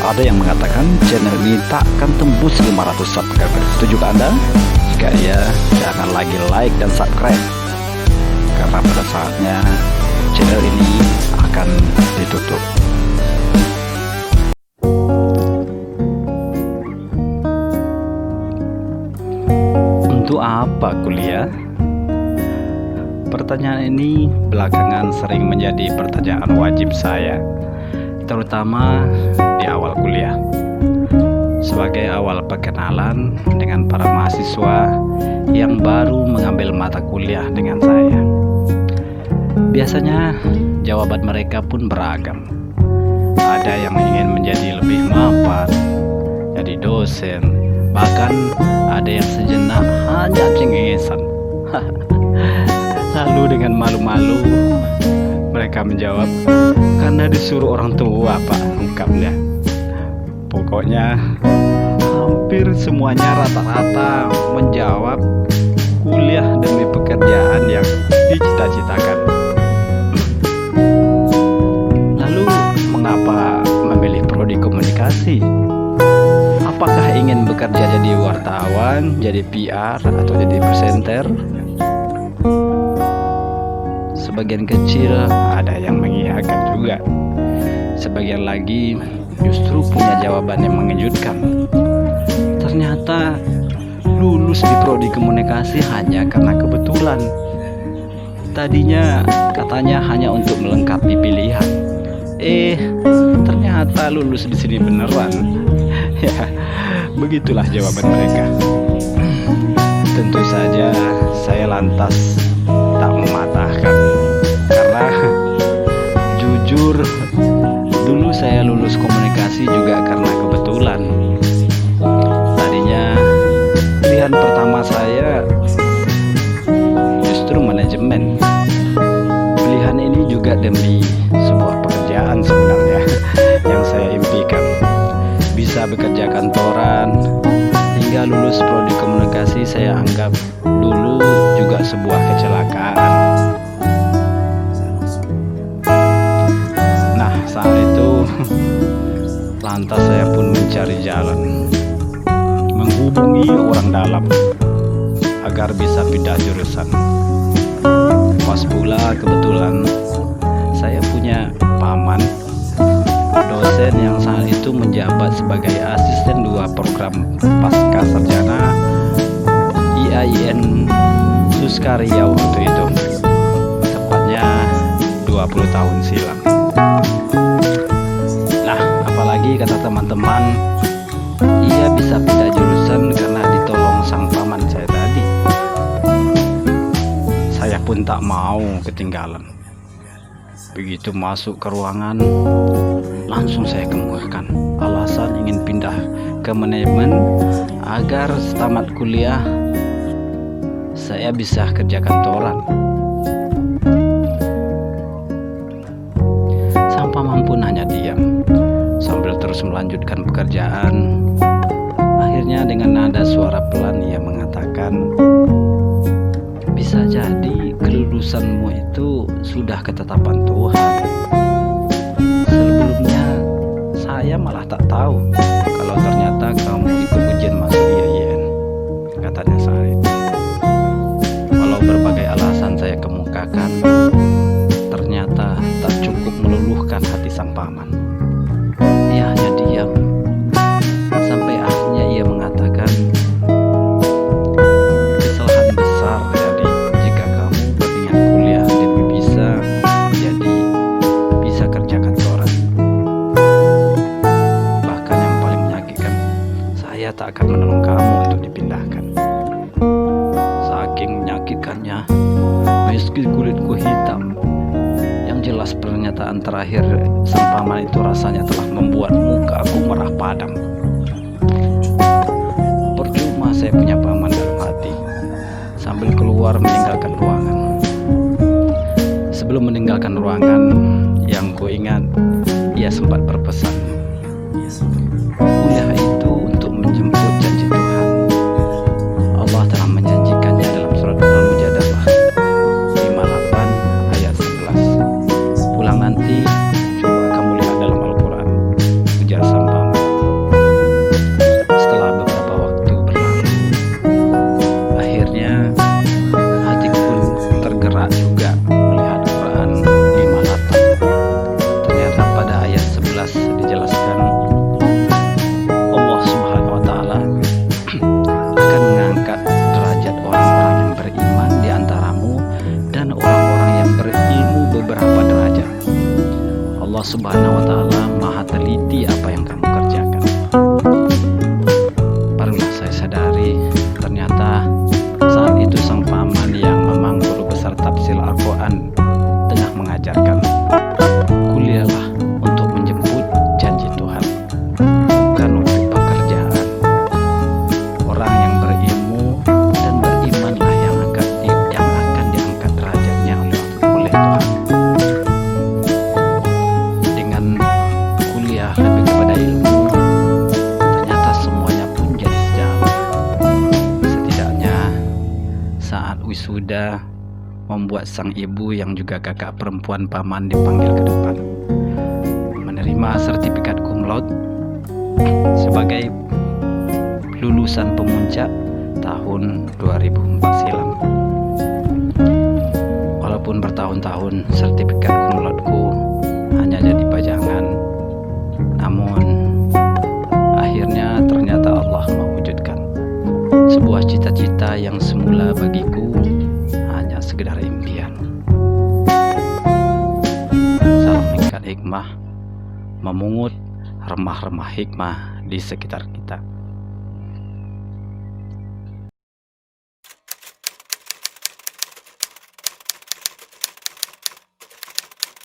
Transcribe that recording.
Ada yang mengatakan channel ini tak akan tembus 500 subscriber. Setujukah Anda? Jika iya, jangan lagi like dan subscribe, karena pada saatnya channel ini akan ditutup. Untuk apa kuliah? Pertanyaan ini belakangan sering menjadi pertanyaan wajib saya, terutama di awal kuliah. Sebagai awal perkenalan dengan para mahasiswa yang baru mengambil mata kuliah dengan saya, biasanya jawaban mereka pun beragam. Ada yang ingin menjadi lebih mapan, jadi dosen, bahkan ada yang sejenak hanya cengengesan. Lalu dengan malu-malu mereka menjawab, karena disuruh orang tua Pak, ungkapnya. Pokoknya hampir semuanya rata-rata menjawab kuliah demi pekerjaan yang dicita-citakan. Lalu mengapa memilih prodi komunikasi? Apakah ingin bekerja jadi wartawan, jadi PR, atau jadi presenter? Sebagian kecil ada yang mengiyakan juga. Sebagian lagi justru punya jawaban yang mengejutkan. Ternyata lulus di prodi komunikasi hanya karena kebetulan. Tadinya katanya hanya untuk melengkapi pilihan. Ternyata lulus di sini beneran. Ya, begitulah jawaban mereka. Tentu saja saya lantas tak mematahkan, karena jujur dulu saya lulus komunikasi juga karena kebetulan. Tadinya pilihan pertama saya justru manajemen. Pilihan ini juga demi sebuah pekerjaan sebenarnya yang saya impikan. Bisa bekerja kantoran. Hingga lulus prodi komunikasi saya anggap dulu juga sebuah kecelakaan. Nah, saat itu lantas saya pun mencari jalan, menghubungi orang dalam agar bisa pindah jurusan. Pas pula kebetulan saya punya paman dosen yang saat itu menjabat sebagai asisten 2 program pasca sarjana IAIN Suskaria waktu itu, tepatnya 20 tahun silam. Nah, apalagi kata teman-teman, ia bisa pindah jurusan karena ditolong sang paman saya tadi. Saya pun tak mau ketinggalan. Begitu masuk ke ruangan, langsung saya kemukakan alasan ingin pindah ke manajemen agar setamat kuliah saya bisa kerja kantoran. Sang paman pun hanya diam sambil terus melanjutkan pekerjaan. Akhirnya dengan nada suara pelan ia mengatakan, bisa jadi kelulusanmu itu sudah ketetapan Tuhan. Sebelumnya saya malah tak tahu kalau ternyata kamu ikut ujian masuk IAIN, katanya saat itu. Walau berbagai alasan saya kemukakan, ternyata tak cukup meluluhkan hati sang paman. Ia hanya diam sampai akhirnya ia mengatakan, kesalahan besar jadi jika kamu berniat kuliah demi bisa kerja kantoran. Bahkan yang paling menyakitkan, saya tak akan menolong kamu untuk dipindahkan. Saking menyakitkannya, meski kulitku hitam, yang jelas pernyataan terakhir sang paman itu rasanya telah membuat muka aku merah padam. Percuma saya punya paman dalam hati. Sambil keluar meninggalkan ruangan. Sebelum meninggalkan ruangan, yang ku ingat, ia sempat berpesan, kuliah itu untuk menjemput janji Tuhan. Allah telah menjanjikannya dalam surat Al-Mujadalah 58 ayat 11. Pulang nanti, coba kamu lihat dalam Al-Quran, ujar sang paman. Allah Subhanahu wa Ta'ala maha teliti apa yang kamu kerjakan. Barulah saya sadari ternyata saat itu sang paman yang memang guru besar tafsir Al-Quran tengah mengajarkan, kuliahlah untuk menjemput janji Tuhan, bukan untuk pekerjaan. Orang yang berilmu dan berimanlah yang akan diangkat derajatnya oleh Tuhan. Dengan kuliah lebih kepada ilmu, ternyata semuanya pun jadi sejalan. Setidaknya saat wisuda, membuat sang ibu yang juga kakak perempuan paman dipanggil ke depan, menerima sertifikat cum laude sebagai lulusan pemuncak tahun 2004 silam. Walaupun bertahun-tahun sertifikat cum laude-ku hanya jadi pajangan, namun akhirnya ternyata Allah mewujudkan sebuah cita-cita yang semula bagiku hanya sekedar impian. Salam mengikat hikmah, memungut remah-remah hikmah di sekitar kita.